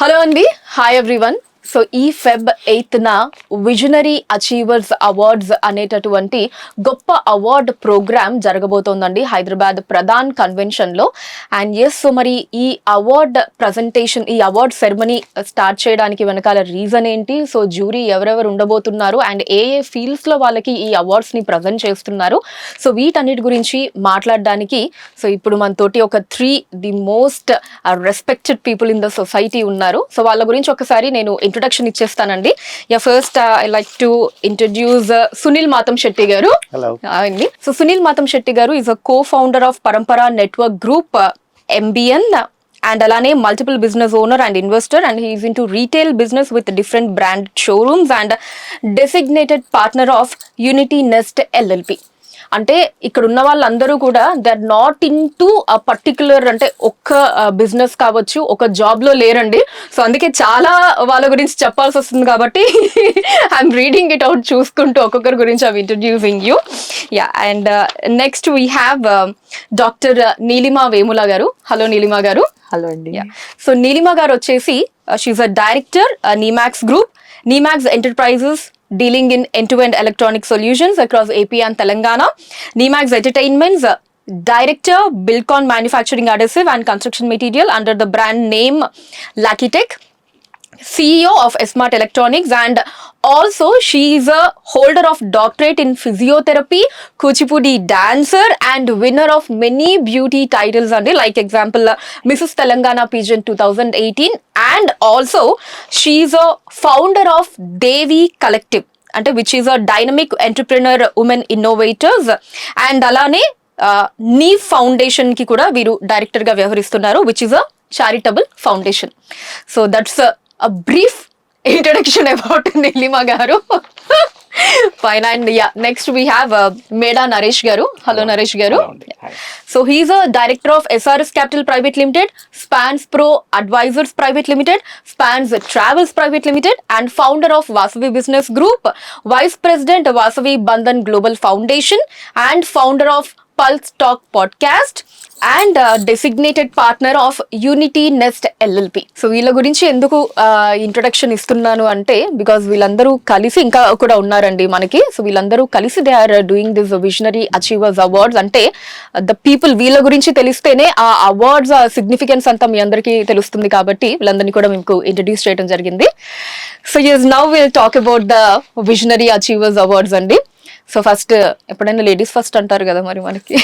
Hello అండి, hi everyone. So ఈ Feb 8న విజనరీ అచీవర్స్ అవార్డ్స్ అనేటటువంటి గొప్ప అవార్డ్ ప్రోగ్రామ్ జరగబోతోందండి హైదరాబాద్ ప్రధాన్ కన్వెన్షన్లో. అండ్ ఎస్, సో మరి ఈ అవార్డ్ ప్రజెంటేషన్, ఈ అవార్డ్ సెరమనీ స్టార్ట్ చేయడానికి వెనకాల రీజన్ ఏంటి, సో జ్యూరీ ఎవరెవరు ఉండబోతున్నారు అండ్ ఏ ఏ ఫీల్డ్స్లో వాళ్ళకి ఈ అవార్డ్స్ని ప్రజెంట్ చేస్తున్నారు, సో వీటన్నిటి గురించి మాట్లాడడానికి సో ఇప్పుడు మనతోటి ఒక the most respected people in the society ఉన్నారు. సో వాళ్ళ గురించి ఒకసారి నేను ఇంట్రొడక్షన్ ఇచ్చేస్తానండి. First I like to introduce Sunil Matham Shetty garu. అండి, so Sunil Matham Shetty garu is a co founder of Parampara network group MBN and అలానే multiple business owner and investor, and he's into retail business with different brand showrooms and designated partner of Unity Nest LLP. అంటే ఇక్కడ ఉన్న వాళ్ళందరూ కూడా they are not into a particular, అంటే ఒక్క business కావచ్చు, ఒక జాబ్ లో లేరండి. సో అందుకే చాలా వాళ్ళ గురించి చెప్పాల్సి వస్తుంది కాబట్టి ఐఎమ్ రీడింగ్ ఇట్ అవుట్, చూసుకుంటూ ఒక్కొక్కరి గురించి I'm introducing you. Yeah, and next we have doctor Neelima Vemula గారు. హలో నీలిమా గారు. హలో అండి. సో నీలిమా గారు వచ్చేసి she's a director Neemax group, Neemax enterprises dealing in end-to-end electronic solutions across AP and Telangana. Nemax Entertainment's director, Bilcon Manufacturing Adhesive and Construction Material under the brand name Lucky Tech. CEO of Smart Electronics, and also she is a holder of doctorate in physiotherapy, Kuchipudi dancer, and winner of many beauty titles and like example Mrs. Telangana Pageant 2018, and also she is a founder of Devi Collective, అంటే which is a dynamic entrepreneur women innovators, and అలానే నీవ్ foundation కి కూడా వీరు director గా వ్యవహరిస్తున్నారు, which is a charitable foundation. So that's a brief introduction about Nilima garu. Fine. And yeah, next we have Meda Naresh garu. Hello Naresh garu. So he is a director of SRS Capital Private Limited, Spans Pro Advisors Private Limited, Spans Travels Private Limited, and founder of Vasavi Business Group, vice president of Vasavi Bandhan Global Foundation, and founder of Pulse Talk Podcast, and designated partner of Unity Nest LLP. So వీళ్ళ గురించి ఎందుకు introduction ఇస్తున్నాను అంటే, because వీళ్ళందరూ కలిసి, ఇంకా కూడా ఉన్నారండి మనకి, సో వీళ్ళందరూ కలిసి they are doing this visionary achievers awards. అంటే ద పీపుల్, వీళ్ళ గురించి తెలిస్తేనే ఆ అవార్డ్స్ సిగ్నిఫికెన్స్ అంతా మీ అందరికీ తెలుస్తుంది, కాబట్టి వీళ్ళందరినీ కూడా మీకు ఇంట్రడ్యూస్ చేయడం జరిగింది. So yes, now will talk about the visionary achievers awards అండి. సో ఫస్ట్, ఎప్పుడైనా లేడీస్ ఫస్ట్ అంటారు కదా మరి మనకి.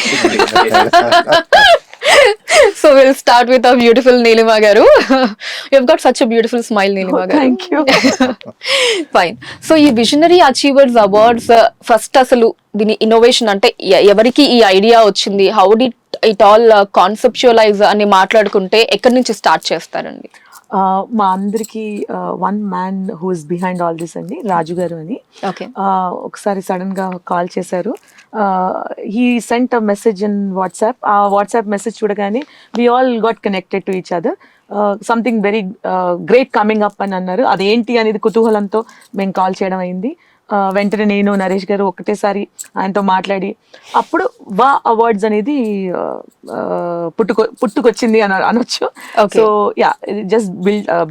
So we'll start with our beautiful Nilima garu. You've got such a beautiful smile, Nilima garu. Thank you. Fine. So ఈ visionary achievers awards first అసలు దీని innovation అంటే ఎవరికి ఈ ఐడియా వచ్చింది, how did it all conceptualise అని మాట్లాడుకుంటే ఎక్కడి నుంచి స్టార్ట్ చేస్తారండి? మా అందరికి one man who is behind all this అండి, రాజు గారు అని. ఒకసారి సడన్ గా కాల్ చేశారు. He sent a message in WhatsApp. ఆ వాట్సాప్ మెసేజ్ చూడగానే we all got connected to each other. Something very great coming up అని అన్నారు. అదేంటి అనేది కుతూహలంతో మేము కాల్ చేయడం అయింది. వెంటనే నేను, నరేష్ గారు ఒకటేసారి ఆయనతో మాట్లాడి అప్పుడు వా అవార్డ్స్ అనేది పుట్టుకొచ్చింది అని అనొచ్చు. So yeah, just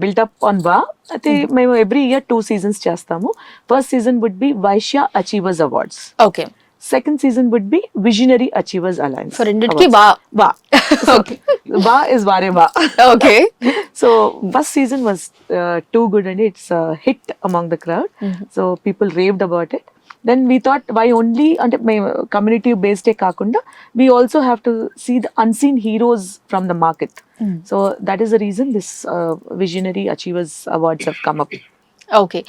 built up on వా. అయితే మేము ఎవ్రీ ఇయర్ 2 seasons చేస్తాము. First season would be Vysya achievers awards. Okay. Second season would be Visionary Achievers Alliance. So రెండిటికి వా. Okay. Va is Vare Va. Okay. So first season was too good and it's a hit among the crowd. So people raved about it. Then we thought, why only ante community based kaakunda, we also have to see the unseen heroes from the market. So that is the reason this Visionary Achievers Awards have come up. Okay.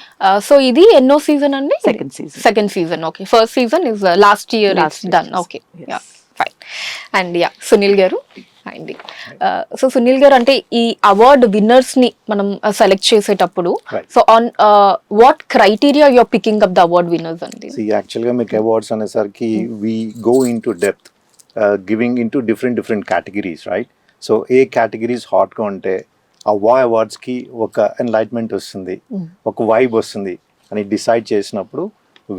So ఇది ఎన్నో season అండి? Second season. Okay. First season is last year done. Okay, fine. And yeah, Sunil గారు అండి. So Sunil గారు, అంటే ఈ award winners ని మనం సెలెక్ట్ చేసేటప్పుడు, so on what criteria you are picking up the award winners అండి? యాక్చువల్ గా మీకు అవార్డ్స్ అనేసరికి we go in to depth, giving in to different categories, right? So ఏ కేటగిరీస్ హాట్ గా ఉంటే ఆ అవార్డ్స్కి ఒక ఎన్లైట్మెంట్ వస్తుంది, ఒక వైబ్ వస్తుంది అని డిసైడ్ చేసినప్పుడు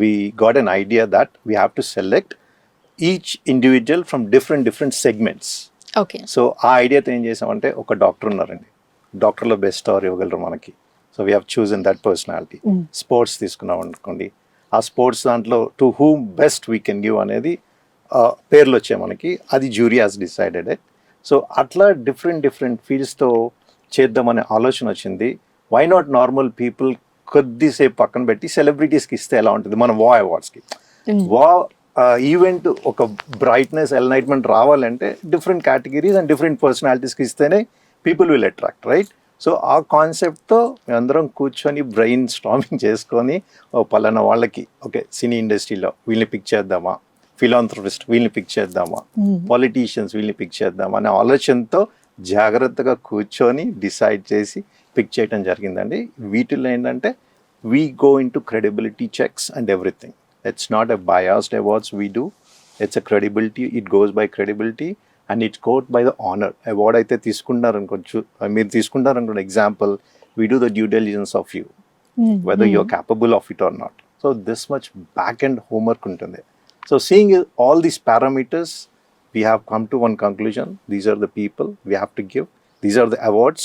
we got an idea that we have to select each individual from different segments. Okay. So ఆ ఐడియాతో ఏం చేసామంటే, ఒక డాక్టర్ ఉన్నారండి, డాక్టర్లో బెస్ట్ స్టార్ ఇవ్వగలరు మనకి. So we have chosen that personality. Sports తీసుకున్నాం అనుకోండి, ఆ స్పోర్ట్స్ దాంట్లో to whom best we can give అనేది పేర్లు వచ్చాయి మనకి, అది జ్యూరీ హాస్ డిసైడెడ్. సో అట్లా డిఫరెంట్ ఫీల్డ్స్తో చేద్దామనే ఆలోచన వచ్చింది. వై నాట్ నార్మల్ పీపుల్ కొద్దిసేపు పక్కన పెట్టి సెలబ్రిటీస్కి ఇస్తే ఎలా ఉంటుంది? మన అవార్డ్స్కి ఈవెంట్ ఒక బ్రైట్నెస్ ఎలైట్మెంట్ రావాలంటే డిఫరెంట్ కేటగిరీస్ అండ్ డిఫరెంట్ పర్సనాలిటీస్కి ఇస్తేనే people will attract, right? So ఆ కాన్సెప్ట్తో మేమందరం కూర్చొని బ్రెయిన్ స్టార్మింగ్ చేసుకొని పలానా వాళ్ళకి ఓకే సినీ ఇండస్ట్రీలో వీళ్ళని పిక్ చేద్దామా, ఫిలాంథ్రపిస్ట్ వీళ్ళని పిక్ చేద్దామా, పాలిటీషియన్స్ వీళ్ళని పిక్ చేద్దామా అనే ఆలోచనతో జాగ్రత్తగా కూర్చొని డిసైడ్ చేసి పిక్ చేయడం జరిగిందండి. వీటిలో ఏంటంటే we go in to credibility checks and everything. It's not a biased awards we do. It's a credibility. It goes by credibility and it's caught by the honor. Award అయితే తీసుకుంటారనుకోవచ్చు, మీరు తీసుకుంటారనుకోండి example, we do the due diligence of you, whether you're capable of it or not. So this much back end homework ఉంటుంది. So seeing all these parameters, we have come to one conclusion. These are the people we have to give. These are the awards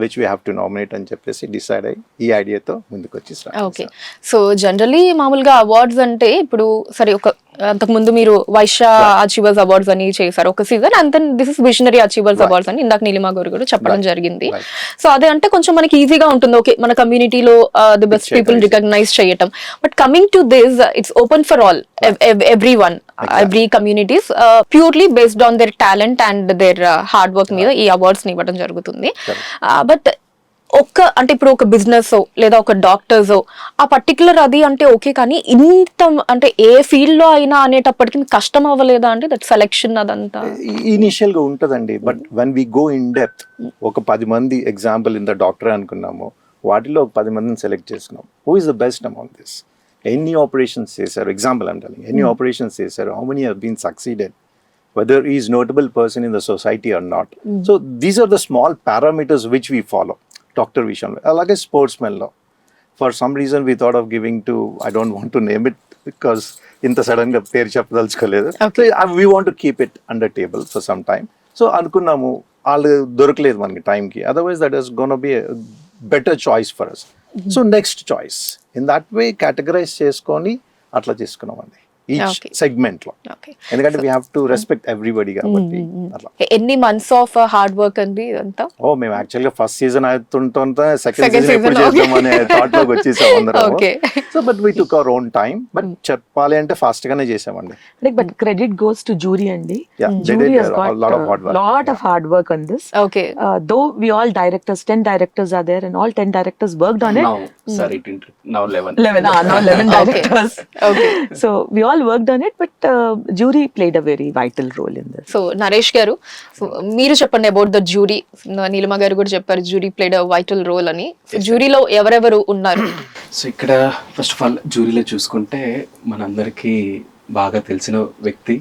which we have to nominate అని చెప్పేసి decide అయ్యి ఈ ఐడియాతో ముందుకు వచ్చి. Okay, so generally మామూలుగా awards అంటే ఇప్పుడు సరే ఒక అంతకుముందు మీరు వైశ్య అచీవర్స్ అవార్డ్స్ అని చేశారు ఒక season, and then this is visionary achievers awards అని ఇందాక నీలిమా గారు కూడా చెప్పడం జరిగింది. సో అదే అంటే కొంచెం మనకి ఈజీగా ఉంటుంది, ఓకే మన కమ్యూనిటీలో ది బెస్ట్ పీపుల్ రికగ్నైజ్ చేయటం. But coming to this, it's open for all, every one, every communities, purely based on their talent and there hard work మీద ఈ అవార్డ్స్ ని ఇవ్వడం జరుగుతుంది. బట్ అంటే ఇప్పుడు ఒక బిజినెస్ లేదా ఒక డాక్టర్స్ ఆ పర్టికులర్ అది అంటే ఓకే, కానీ ఇంత అంటే ఏ ఫీల్డ్ లో అయినా అనేటప్పటికి మీకు కష్టం అవ్వలేదా అంటే దట్ సెలెక్షన్ అదంతా? ఇనిషియల్ గా ఉంటదండి, but when we go in depth, ఒక 10 మంది ఎగ్జాంపుల్ ఇంత డాక్టర్ అనుకున్నాము, వాటిలో ఒక 10 మందిని సెలెక్ట్ చేసుకున్నాం. Who is the best amount this? ఎన్ని ఆపరేషన్స్ చేశారు, ఎగ్జాంపుల్ ఐమ్ టెల్లింగ్, ఎన్ని ఆపరేషన్స్ చేశారు, how many have been succeeded, whether he is notable person in the society or not. So these are the small parameters which we follow. Dr. Vishan, alage sportsmen lo, for some reason we thought of giving to, I don't want to name it because inta sudden ga per cheppadalukoledu. So we want to keep it under table for some time. So anukunnamu allu dorukaledu manaki time ki, otherwise that is going to be a better choice for us. So next choice in that way categorize cheskoni atla cheskunnamandi each segment lo, ఎందుకంటే we have to respect everybody కాబట్టి అట్లా. ఎన్ని months of hard work అండి ఇదంతా? మేము actual గా first season అవుతుంటే second season ఎప్పుడు చేద్దామనే థాట్ లోకి వచ్చేసాం అందరం. So but we took our own time, but చెప్పాలి అంటే ఫాస్ట్ గానే చేసామండి. But credit goes to jury అండి. Jury has got lot of hard work on this. Okay. Though we all directors, 10 directors are there and all 10 directors worked on it. Now 11. 11 directors. Okay. So we all worked on it, but jury played a very vital role in this. So Naresh గారు, మీరు చెప్పండి about the jury. Neelima garu కూడా చెప్పారు jury played a vital role అని. జ్యూరీలో ఎవరెవరు ఉన్నారు? So ఇక్కడ ఫస్ట్ ఆఫ్ ఆల్ జ్యూరీలో చూసుకుంటే మనందరికీ బాగా తెలిసిన వ్యక్తి,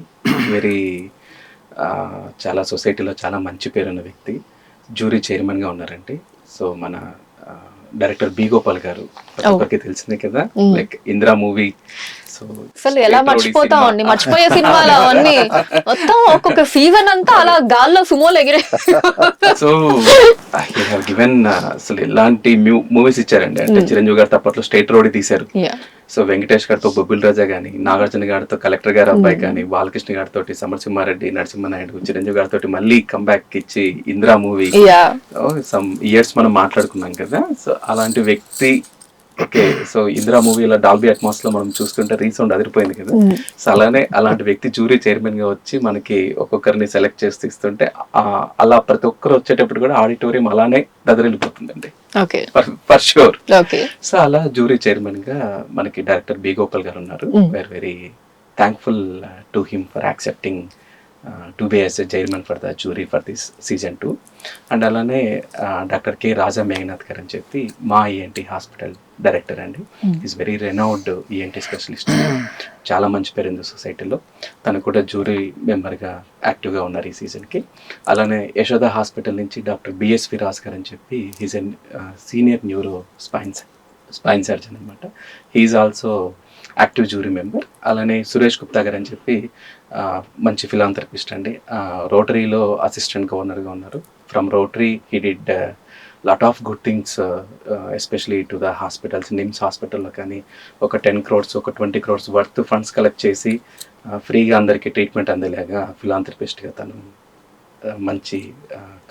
వెరీ చాలా సొసైటీలో చాలా మంచి పేరున్న వ్యక్తి, జ్యూరీ చైర్మన్గా ఉన్నారండి. సో మన డైరెక్టర్ బి గోపాల్ గారు ఒక్కరికి తెలిసిందే కదా, లైక్ ఇందిరా మూవీ. సో అసలు ఎలా మర్చిపోతామండి, మర్చిపోయే సినిమాలు అవన్నీ మొత్తం ఒక్కొక్క సీజన్ అంతా అలా గాల్లో సుమోలు ఎగిరే. సో హీ హావ్ గివెన్ అసలు ఎలాంటి మూవీస్ ఇచ్చారండి అంటే చిరంజీవి గారితో అప్పట్లో స్టేట్ రోడ్ తీశారు. సో వెంకటేష్ గారితో బొబ్బిల్ రాజా కానీ, నాగార్జున గారితో కలెక్టర్ గారి అబ్బాయి కానీ, బాలకృష్ణ గారితో సమరసింహారెడ్డి, నరసింహనాయుడు, చిరంజీవి గారితో మళ్ళీ కంబ్యాక్ ఇచ్చి ఇందిరా మూవీ సమ్ ఇయర్స్ మనం మాట్లాడుకున్నాం కదా. సో అలాంటి వ్యక్తి, ఓకే. సో ఇందిరా మూవీలో డాల్బీ అట్మాస్ లో మనం చూస్తుంటే రీసౌండ్ అదిరిపోయింది కదా. సో అలాంటి వ్యక్తి జ్యూరీ చైర్మన్ గా వచ్చి మనకి ఒక్కొక్కరిని సెలెక్ట్ చేస్తూ ఇస్తుంటే అలా ప్రతి ఒక్కరు వచ్చేటప్పుడు కూడా ఆడిటోరియం అలానే దదరిల్లిపోతుందండి, ఫర్ షూర్. సో అలా జ్యూరీ చైర్మన్ గా మనకి డైరెక్టర్ బి గోపాల్ గారు ఉన్నారు. We're very thankful to him for accepting to be as a chairman for the jury for this season 2. And అలానే డాక్టర్ కె రాజా మేఘనాథ్ గారు అని చెప్పి మా ఈఎన్టీ హాస్పిటల్ డైరెక్టర్ అండి. Is very renowned ENT specialist, చాలా మంచి పేరు ఉంది సొసైటీలో. తను కూడా జ్యూరీ మెంబర్గా యాక్టివ్గా ఉన్నారు ఈ సీజన్కి. అలానే యశోద హాస్పిటల్ నుంచి డాక్టర్ బిఎస్వి రాజ్ గారు అని చెప్పి he's an senior neuro spine surgeon అనమాట. He's also active jury member. అలానే సురేష్ గుప్తా గారు అని చెప్పి మంచి ఫిలాంథ్రపిస్ట్ అండి, రోటరీలో అసిస్టెంట్ గవర్నర్గా ఉన్నారు. From rotary he did lot of good things especially to the hospitals. NIMS హాస్పిటల్లో కానీ ఒక 10 crores ఒక 20 crores వర్త్ ఫండ్స్ కలెక్ట్ చేసి ఫ్రీగా అందరికీ ట్రీట్మెంట్ అందేలాగా ఫిలాంథ్రపిస్ట్గా తను మంచి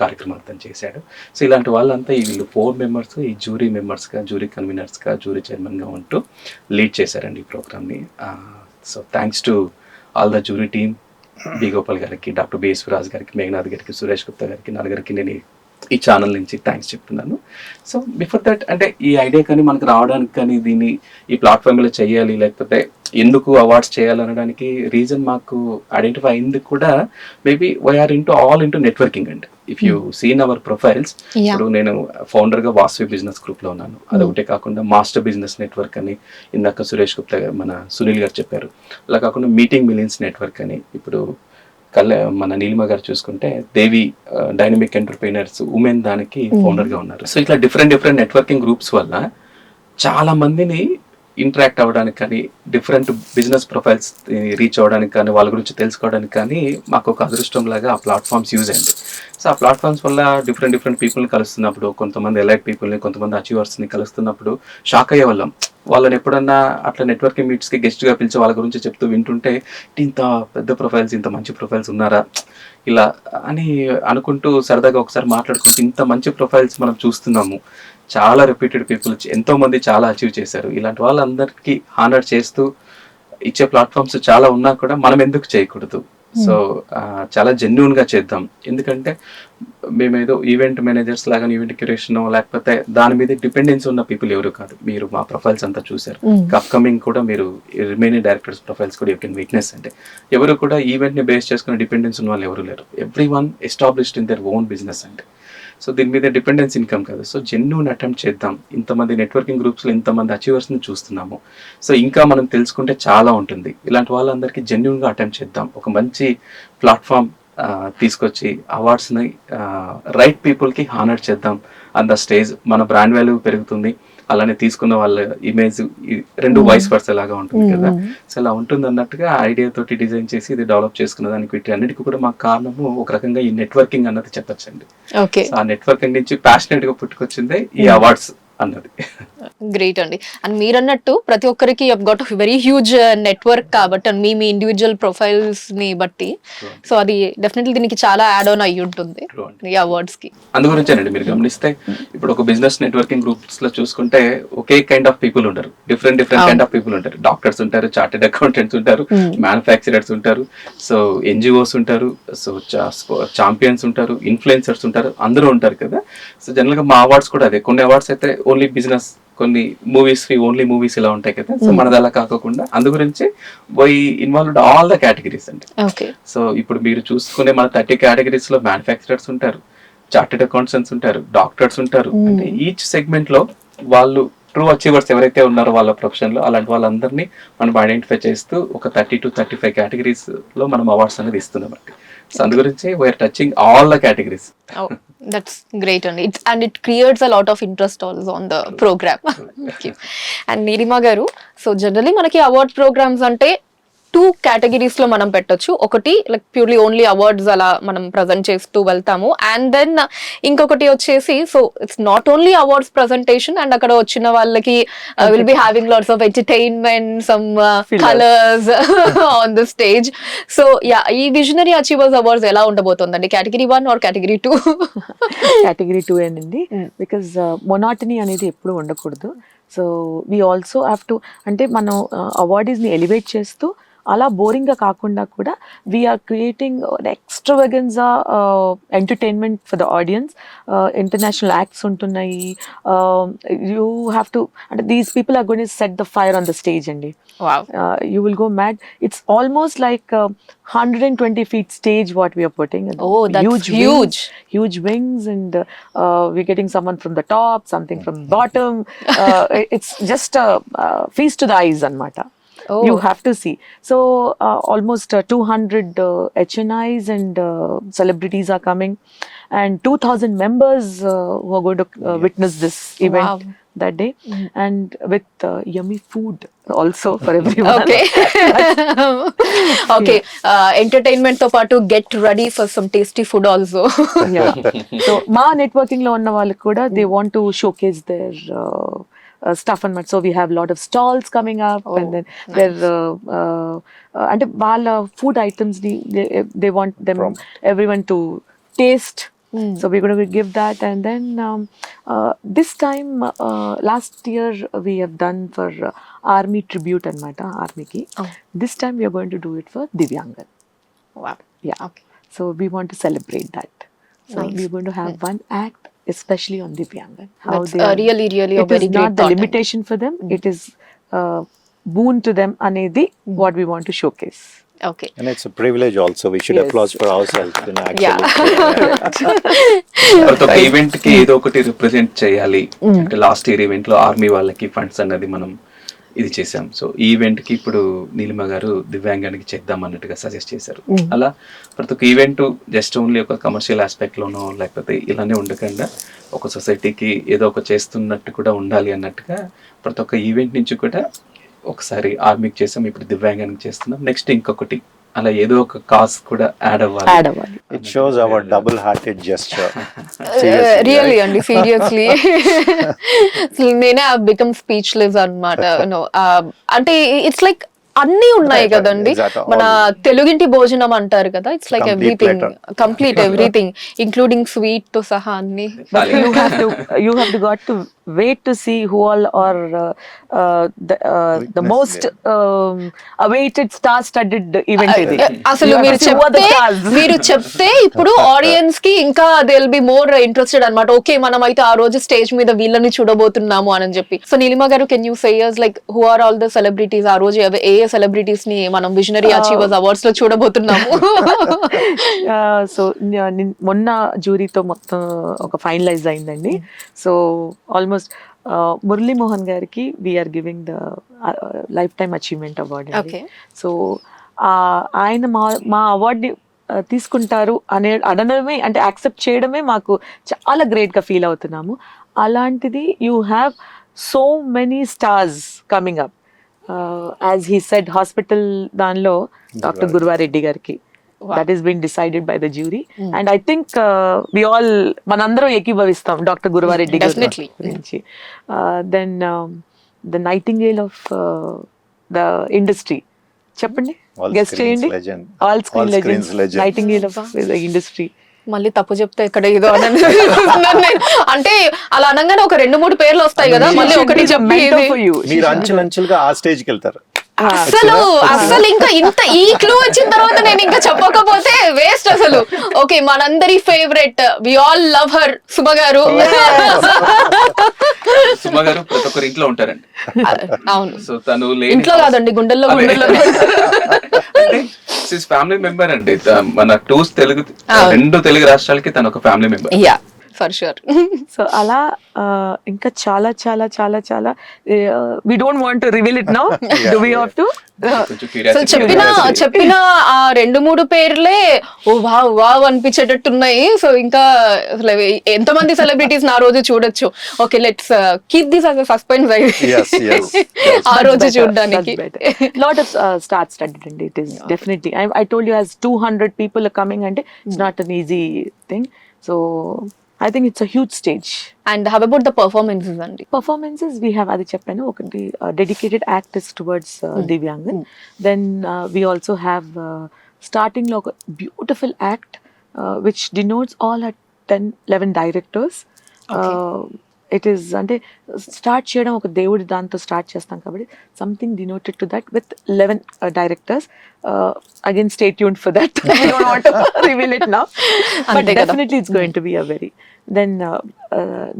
కార్యక్రమాలు తను చేశాడు. సో ఇలాంటి వాళ్ళంతా వీళ్ళు 4 members ఈ జ్యూరీ మెంబర్స్గా, జ్యూరీ కన్వీనర్స్గా, జ్యూరీ చైర్మన్గా ఉంటూ లీడ్ చేశారండి ఈ ప్రోగ్రామ్ని. So thanks to all the jury team, B Gopal గారికి, డాక్టర్ బి యేసురాజ్ గారికి, మేఘనాథ్ గారికి, సురేష్ గుప్తా గారికి, నలుగురికి నేను ఈ ఛానల్ నుంచి థ్యాంక్స్ చెప్తున్నాను. సో బిఫోర్ దట్ అంటే ఈ ఐడియా కానీ మనకు రావడానికి కానీ దీన్ని ఈ ప్లాట్ఫామ్లో చేయాలి లేకపోతే ఎందుకు అవార్డ్స్ చేయాలనడానికి రీజన్ మాకు ఐడెంటిఫై అయింది కూడా maybe we're all into networking అండి. If you seen our profiles, ఇప్పుడు నేను ఫౌండర్గా వాసవి బిజినెస్ గ్రూప్లో ఉన్నాను. అదొకటే కాకుండా మాస్టర్ బిజినెస్ నెట్వర్క్ అని ఇందాక సురేష్ గుప్తా గారు, మన సునీల్ గారు చెప్పారు. అలా కాకుండా మీటింగ్ మిలియన్స్ నెట్వర్క్ అని ఇప్పుడు మన నీలిమ గారు చూసుకుంటే దేవి డైనమిక్ ఎంటర్ప్రైనర్స్ ఉమెన్ దానికి ఫౌండర్గా ఉన్నారు. సో ఇట్లా డిఫరెంట్ నెట్వర్కింగ్ గ్రూప్స్ వల్ల చాలా మందిని ఇంటరాక్ట్ అవ్వడానికి కానీ, డిఫరెంట్ బిజినెస్ ప్రొఫైల్స్ రీచ్ అవ్వడానికి కానీ, వాళ్ళ గురించి తెలుసుకోవడానికి కానీ మాకు ఒక అదృష్టం లాగా ఆ ప్లాట్ఫామ్స్ యూజ్ అయింది. సో ఆ ప్లాట్ఫామ్స్ వల్ల డిఫరెంట్ పీపుల్ని కలుస్తున్నప్పుడు, కొంతమంది ఎలైట్ పీపుల్ని, కొంతమంది అచీవర్స్ని కలుస్తున్నప్పుడు షాక్ అయ్యే వాళ్ళం. వాళ్ళని ఎప్పుడన్నా అట్లా నెట్వర్కింగ్ మీట్స్కి గెస్ట్గా పిలిచి వాళ్ళ గురించి చెప్తూ వింటుంటే ఇంత పెద్ద ప్రొఫైల్స్, ఇంత మంచి ప్రొఫైల్స్ ఉన్నారా ఇలా అని అనుకుంటూ సరదాగా ఒకసారి మాట్లాడుకుంటూ ఇంత మంచి ప్రొఫైల్స్ మనం చూస్తున్నాము. చాలా రిపీటెడ్ పీపుల్ ఎంతో మంది చాలా అచీవ్ చేశారు. ఇలాంటి వాళ్ళందరికీ హానర్ చేస్తూ ఇచ్చే ప్లాట్ఫామ్స్ చాలా ఉన్నా కూడా మనం ఎందుకు చేయకూడదు? సో చాలా జెన్యూన్గా చేద్దాం. ఎందుకంటే మేమేదో ఈవెంట్ మేనేజర్స్ లాగా, ఈవెంట్ క్యూరేషన్ లేకపోతే దాని మీద డిపెండెన్స్ ఉన్న పీపుల్ ఎవరు కాదు. మీరు మా ప్రొఫైల్స్ అంతా చూసారు. అప్కమింగ్ కూడా మీరు రిమైనింగ్ డైరెక్టర్స్ ప్రొఫైల్స్ కూడా యూ కెన్ వీక్నెస్ అంటే ఎవరు కూడా ఈవెంట్ని బేస్ చేసుకుని డిపెండెన్స్ ఉన్న వాళ్ళు ఎవరు లేరు. Every one established in their own business అంటే. సో దీని మీద డిపెండెన్స్ ఇన్కమ్ కాదు. సో జెన్యూన్ అటెంప్ట్ చేద్దాం. ఇంతమంది నెట్వర్కింగ్ గ్రూప్స్లో ఇంతమంది అచీవర్స్ని చూస్తున్నాము. సో ఇంకా మనం తెలుసుకుంటే చాలా ఉంటుంది. ఇలాంటి వాళ్ళందరికీ జెన్యూన్గా అటెంప్ట్ చేద్దాం. ఒక మంచి ప్లాట్ఫామ్ తీసుకొచ్చి అవార్డ్స్ని రైట్ పీపుల్కి హానర్ చేద్దాం. ఆన్ ద స్టేజ్ మన బ్రాండ్ వాల్యూ పెరుగుతుంది. అలానే తీసుకున్న వాళ్ళ ఇమేజ్ రెండు వైస్ వర్సా లాగా ఉంటుంది కదా. సో అలా ఉంటుంది అన్నట్టుగా ఐడియా తోటి డిజైన్ చేసి ఇది డెవలప్ చేసుకున్న దానికి వీటి అన్నిటికీ కూడా మాకు కారణము ఒక రకంగా ఈ నెట్వర్కింగ్ అన్నది చెప్పొచ్చండి. ఆ నెట్వర్కింగ్ నుంచి ప్యాషనెట్ గా పుట్టుకొచ్చిందే ఈ అవార్డ్స్ అన్నది. గ్రేట్ అండి. అండ్ మీరు అన్నట్టు ప్రతి ఒక్కరికి గట్ వెరీ హ్యూజ్ నెట్వర్క్ కాబట్టి మీ ఇండివిజువల్ ప్రొఫైల్స్ ని బట్టి సో అది డెఫినెట్లీ దీనికి చాలా యాడ్ ఆన్ అయ్యి ఉంటుంది ఈ అవార్డ్స్ కి. అందు గురించేనండి మీరు గమనిస్తే ఇప్పుడు ఒక బిజినెస్ నెట్వర్కింగ్ గ్రూప్స్ లో చూసుకుంటే ఒకే కైండ్ ఆఫ్ పీపుల్ ఉంటారు. డిఫరెంట్ కైండ్ ఆఫ్ పీపుల్ ఉంటారు. డాక్టర్స్ ఉంటారు, చార్టెడ్ అకౌంటెంట్స్ ఉంటారు, మ్యానుఫ్యాక్చరర్స్ ఉంటారు, సో ఎన్జిఓస్ ఉంటారు, సో ఛాంపియన్స్ ఉంటారు, ఇన్ఫ్లుయెన్సర్స్ ఉంటారు, అందరూ ఉంటారు కదా. సో జనరల్ గా మా అవార్డ్స్ కూడా అదే. కొన్ని అవార్డ్స్ అయితే ఓన్లీ బిజినెస్, కొన్ని మూవీస్ ఓన్లీ మూవీస్ ఇలా ఉంటాయి కదా. సో మనది అలా కాకుండా అందు గురించి we involved all the categories అండి. సో ఇప్పుడు మీరు చూసుకునే మన 30 categories లో మ్యానుఫ్యాక్చరర్స్ ఉంటారు, చార్టెడ్ అకౌంటెంట్స్ ఉంటారు, డాక్టర్స్ ఉంటారు. అంటే ఈచ్ సెగ్మెంట్ లో వాళ్ళు ట్రూ అచీవర్స్ ఎవరైతే ఉన్నారో వాళ్ళ ప్రొఫెషన్ లో అలాంటి వాళ్ళందరినీ మనం ఐడెంటిఫై చేస్తూ ఒక 30 to 35 categories లో మనం అవార్డ్స్ అనేది ఇస్తున్నాం అండి. సో అందు గురించి we're touching all the categories. That's great and it creates a lot of interest also on the program. Okay. And Nilima garu, so generally manaki award programs ante 2 categories లో మనం పెట్టొచ్చు. ఒకటి like purely only awards అలా మనం present చేస్తూ వెళ్తాము. And then ఇంకొకటి వచ్చేసి so it's not only awards presentation and అక్కడ వచ్చిన వాళ్ళకి will be having lots of entertainment, some colours on the stage. So yeah, ఈ విజనరీ అచీవర్స్ అవార్డ్స్ ఎలా ఉండబోతుందండి? Category 1 or category 2? కేటగిరీ 2 అండి. బికాజ్ మొనాటనీ అనేది ఎప్పుడు ఉండకూడదు. So we also have to, అంటే మనం అవార్డీస్ని ఎలివేట్ చేస్తూ అలా బోరింగ్గా కాకుండా కూడా we're creating extravaganza entertainment for the audience. International acts ఉంటున్నాయి. యూ హ్యావ్ టు, అంటే these people are going to set the fire on the stage అండి. You will go mad. It's almost like 120 feet stage what we are putting. Oh, that's huge wings, and we're getting someone from the top, something from the bottom. It's just a feast to the eyes anamata. Oh. You have to see. So almost 200 HNIs and celebrities are coming, and 2,000 members who are going to witness this event Wow. that day, and with yummy food also for everyone. Okay okay entertainment తో పాటు get ready for some tasty food also. Yeah. So మా networking లో ఉన్న వాళ్ళకి కూడా they want to showcase their stuff and so we have a lot of stalls coming up, and then their అంటే వాళ్ళ food items they want them everyone to taste. So we're going to give that, and then this time last year we have done for army tribute anamata army ki. This time we are going to do it for Divyangan. Wow. Yeah. Okay. So we want to celebrate that. So Nice. we're going to have one act especially on Divyangan. That's really a it very is great not the thought. limitation for them. It is boon to them anedi what we want to showcase. Okay And it's a privilege also. We should Yes. applaud for ourselves. Yeah. ప్రతి ఒక్క event కి ఏదో ఒకటి represent చేయాలి అంటే last year event లో army వాళ్ళకి funds అన్నది మనం ఇది చేసాం. సో ఈ ఈవెంట్ కి ఇప్పుడు నీలిమ గారు దివ్యాంగానికి చేద్దాం అన్నట్టుగా సజెస్ట్ చేశారు. అలా ప్రతి ఒక్క ఈవెంట్ జస్ట్ ఓన్లీ ఒక కమర్షియల్ ఆస్పెక్ట్ లోనో లేకపోతే ఇలానే ఉండకుండా ఒక సొసైటీకి ఏదో ఒక చేస్తున్నట్టు కూడా ఉండాలి అన్నట్టుగా ప్రతి ఒక్క ఈవెంట్ నుంచి కూడా ఒకసారి ఆర్మీకి చేసాం, ఇప్పుడు దివ్యాంగానికి చేస్తున్నాం, నెక్స్ట్ ఇంకొకటి అలా ఏదో ఒక కాజ్ కూడా యాడ్ అవ్వాలి. It shows our double-hearted gesture. Really అండి, సీరియస్లీ నేనే బికమ్ స్పీచ్లెస్ అన్నమాట. అంటే ఇట్స్ లైక్ అన్ని ఉన్నాయి కదండి, Exactly. మన తెలుగింటి భోజనం అంటారు కదా, it's like Complete everything, platter. Complete everything including sweet తో సహా అన్ని. But you have to got to wait to see who all are the Witness most awaited star-studded event ఇది. అసలు You have మీరు to see who are the చెప్తే stars. మీరు చెప్తే ఇప్పుడు ఆడియన్స్ కి ఇంకా they will be more interested అన్నమాట. ఓకే, మనం అయితే ఆ రోజు స్టేజ్ మీద వీళ్ళని చూడబోతున్నాము అని చెప్పి. So Neelima garu, can you say us like who are all the celebrities, ఆ రోజు ఏ సెలబ్రిటీస్ ని మనం విజనరీ అచీవర్స్ అవార్డ్స్ లో చూడబోతున్నాము? సో మొన్న జ్యూరీతో మొత్తం ఒక ఫైనలైజ్ అయిందండి. సో ఆల్మోస్ట్ మురళీ మోహన్ గారికి we're giving the lifetime achievement award. Okay. So ఆయన మా అవార్డుని తీసుకుంటారు అనడమే, అంటే యాక్సెప్ట్ చేయడమే మాకు చాలా గ్రేట్ గా ఫీల్ అవుతున్నాము. అలాంటిది you have so many stars coming up. As he said, hospital దానిలో డాక్టర్ గురువారెడ్డి గారికి that is being decided by the jury, and I think we all manandram ekibhavistam Dr. Guruvareddy Definitely. gurinchi. Then the nightingale of the industry, cheppandi, All guess screens cheyandi. legend. All screen All screens legends, legend. nightingale of the industry. మళ్ళీ తప్పు చెప్తే ఇక్కడ ఏదో అంటే అలా అనగానే ఒక 2-3 పేర్లు వస్తాయి కదా, మళ్ళీ She should ఒకటి be the చెప్పి mentor for you. మీరు అంచెలంచెలుగా ఆ స్టేజ్కి వెళ్తారు. అసలు ఇంకా ఇంత ఈ క్లూ వచ్చిన తర్వాత నేను ఇంకా చెప్పకపోతే వేస్ట్ అసలు. ఓకే, మనందరి favourite, we all love her, Suma garu. Suma గారు ప్రతి ఒక్కరు ఇంట్లో ఉంటారండి. అవును, సో తను ఇంట్లో కాదండి, గుండెల్లో గుండెల్లో. ఫ్యామిలీ మెంబర్ అండి. మన తెలుగు 2 తెలుగు రాష్ట్రాలకి తను ఒక family member. Yeah, for sure. So అలా ఇంకా చాలా చాలా చాలా చాలా we don't want to reveal it now. Do we have to? కొంచెం సో curiosity. చెప్పిన ఆ 2-3 పేర్లే ఓ వావ్ వావ్ అనిపించేటట్టున్నాయి. సో ఇంకా అసలు ఎంతమంది సెలబ్రిటీస్ ఆ రోజు చూడొచ్చు. Okay, let's keep this as a suspense. Yes, yes. ఆ రోజు చూడడానికి Lot of stars studied, and it is definitely, I told you, as 200 people are coming, and it's not an easy thing. So I think it's a huge stage. And how about the performances అండి? Performances, we have అది చెప్పాను, ఒకటి dedicated act is towards Divyangan. Then we also have starting లో ఒక beautiful act which denotes all our 10-11 directors. It is అంటే start చేయడం ఒక దేవుడి దాంతో స్టార్ట్ చేస్తాం కాబట్టి something denoted to that with 11 directors. Again, stay tuned for that. I don't want to reveal it now, but definitely it's going to be a very. Then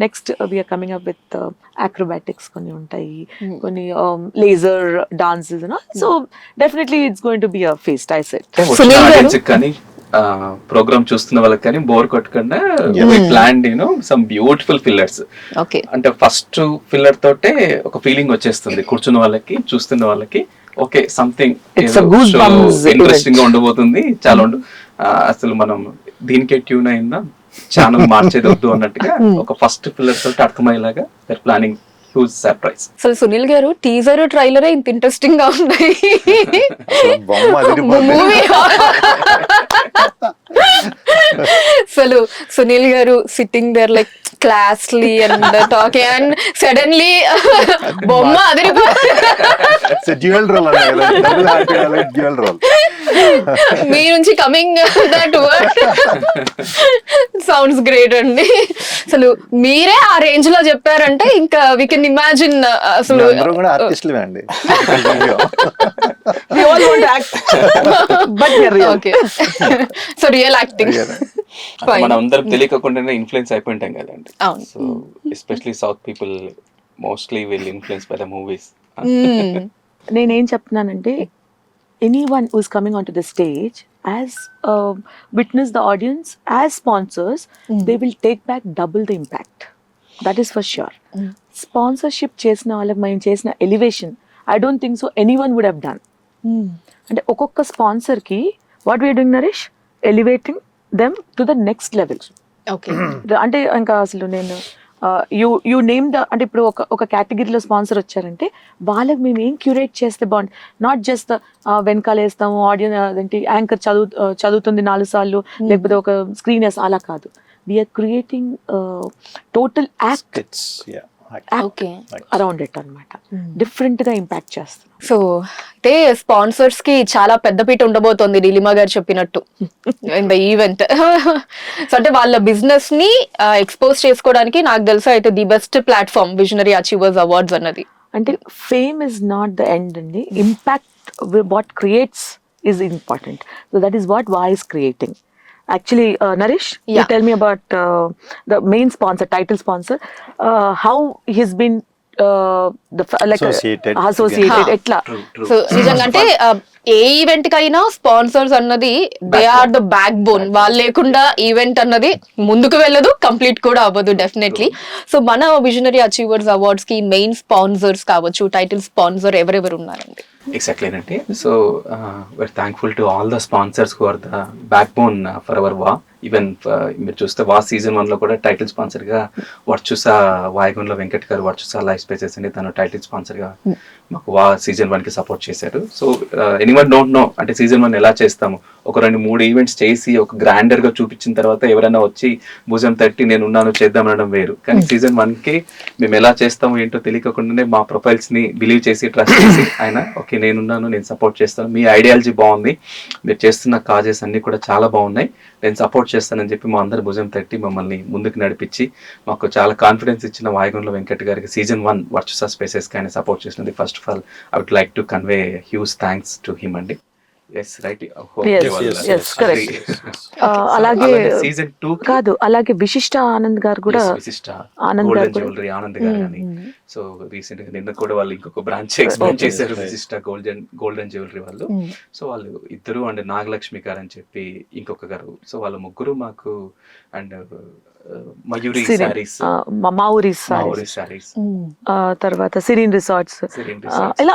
next we are coming up with acrobatics, konni untayi, konni laser dances and all. So definitely it's going to be a feast, I said. Sunil గారు? Audience కి కానీ programme చూస్తున్న వాళ్ళకి కానీ bore కొట్టకుండా plan some beautiful fillers. Okay, అంటే first filler తోటే ఒక ఫీలింగ్ వచ్చేస్తుంది కూర్చున్న వాళ్ళకి, చూస్తున్న వాళ్ళకి. Okay something It's a goosebumps interesting గా event. ఉండబోతుంది చాలా అసలు మనం దీనికే ట్యూన్ అయిందా ఛానల్ మార్చేది వద్దు అన్నట్టుగా ఒక ఫస్ట్ పిల్లర్ తోటి అర్థమయ్యేలాగా ప్లానింగ్ హ్యూజ్ సర్ప్రైజ్. అసలు సునీల్ గారు టీజర్ ట్రైలరే ఇంత ఇంట్రెస్టింగ్ గా ఉన్నాయి. అసలు బొమ్మ అదిరిపోతుంది. మూవీ అసలు Sunil garu sitting there like classily and talking and suddenly బొమ్మ అదిరిపోతుంది. డ్యూయల్ రోల్ అన్న కదా, డబుల్ హార్ట్ డ్యూయల్ రోల్. మీ నుంచి coming that word sounds great అండి. అసలు మీరే ఆ రేంజ్ లో చెప్పారంటే ఇంకా వి కెన్ ఇమాజిన్. అసలు అందరం కూడా ఆర్టిస్టులే అండి. We all want to act, but we are real. Okay so real acting మనం అందరం తెలియకుండానే ఇన్ఫ్లుయెన్స్ అయిపోయింటాం కదండి. అవును. So especially south people mostly will influence by the movies. నేనేం చెప్తున్నానంటే anyone who is coming onto the stage as witness the audience as sponsors, they will take back double the impact. That is for sure. Sponsorship చేసిన వాళ్ళకి మేము చేసిన elevation I don't think so anyone would have done. అంటే ఒక్కొక్క స్పాన్సర్కి what we're doing Naresh, elevating them to the next level. Okay అంటే ఇంకా అసలు నేను యూ నేమ్ ద, అంటే ఇప్పుడు ఒక కేటగిరీలో స్పాన్సర్ వచ్చారంటే వాళ్ళకి మేము ఏం క్యూరేట్ చేస్తే బాగుంటుంది. నాట్ జస్ట్ వెనకాల వేస్తాము ఆడియన్స్ అదేంటి యాంకర్ చదువుతుంది 4 సార్లు లేకపోతే ఒక స్క్రీన్ వేస్తాం, అలా కాదు. We're creating total act It's, yeah. Okay around it అనమాట. డిఫరెంట్గా ఇంపాక్ట్ చేస్తాం. సో అయితే స్పాన్సర్స్ కి చాలా పెద్దపీట ఉండబోతోంది నీలిమా గారు చెప్పినట్టు ఇన్ ద ఈవెంట్. సో అంటే వాళ్ళ బిజినెస్ ని ఎక్స్పోజ్ చేసుకోవడానికి నాకు తెలుసు అయితే the best platform visionary achievers awards అన్నది. అంటే fame is not the end అండి, impact what creates is important. So that is what వా is creating. Actually, Naresh, you Yeah. tell me about the main sponsor, title sponsor, how he's been Associated. associated. Huh. Etla. So నిజంగా అంటే ఏ event కైనా sponsors అన్నది they are the backbone. వాళ్ళు లేకుండా event అన్నది ముందుకు వెళ్ళదు, కంప్లీట్ కూడా అవ్వదు డెఫినెట్లీ. సో మన విజనరీ అచీవర్స్ అవార్డ్స్ కి మెయిన్ స్పాన్సర్స్ కావచ్చు, టైటిల్ స్పాన్సర్ ఎవరెవరు ఉన్నారండి? Exactly, Nati. So we're thankful to all the sponsors who are the backbone for our WA. Even మీరు చూస్తే వా సీజన్ 1 లో కూడా టైటిల్ స్పాన్సర్ గా వర్చుసా వాయగంలో వెంకట్ గారు వర్చుసా లైఫ్ స్పేసెస్ అని తను టైటిల్ స్పాన్సర్ గా మాకు వా సీజన్ 1 కి సపోర్ట్ చేశారు. సో ఎనీవన్ డోంట్ నో అంటే సీజన్ 1 ఎలా చేస్తాము, ఒక 2-3 ఈవెంట్స్ చేసి ఒక గ్రాండర్ గా చూపించిన తర్వాత ఎవరైనా వచ్చి భుజం తట్టి నేను ఉన్నాను చేద్దాం అనడం వేరు. కానీ సీజన్ 1 కి మేము ఎలా చేస్తాము ఏంటో తెలియకుండానే మా ప్రొఫైల్స్ ని బిలీవ్ చేసి ట్రస్ట్ చేసి ఆయన ఓకే నేనున్నాను, నేను సపోర్ట్ చేస్తాను, మీ ఐడియాలజీ బాగుంది, మీరు చేస్తున్న కాజెస్ అన్ని కూడా చాలా బాగున్నాయి, నేను సపోర్ట్ చేస్తానని చెప్పి మా అందరి భుజం తట్టి మమ్మల్ని ముందుకు నడిపించి మాకు చాలా కాన్ఫిడెన్స్ ఇచ్చిన వాయగంలో వెంకట్ గారికి సీజన్ 1 వర్చుసా స్పేసెస్ కి ఆయన సపోర్ట్ చేసినది first of all I would like to convey huge thanks to him అండి. Yes right, Yes, correct. అలాగే సీజన్ 2 కాదు, అలాగే విశిష్ట ఆనంద్ గారు కూడా, ఆనంద్ గారు గోల్డెన్ జ్యువెలరీ ఆనంద్ గారు కానీ సో రీసెంట్ గా నిన్న కూడా వాళ్ళు ఇంకొక బ్రాంచ్ ఎక్స్పాండ్ చేశారు విశిష్ట గోల్డెన్ జ్యువెలరీ వాళ్ళు. సో వాళ్ళు ఇద్దరు అండ్ నాగలక్ష్మి గారు అని చెప్పి ఇంకొక గారు, సో వాళ్ళ ముగ్గురు మాకు అండ్ మయూరి సారీస్, మావురి సారీస్, తర్వాత సిరీన్ రిసార్ట్స్, ఇలా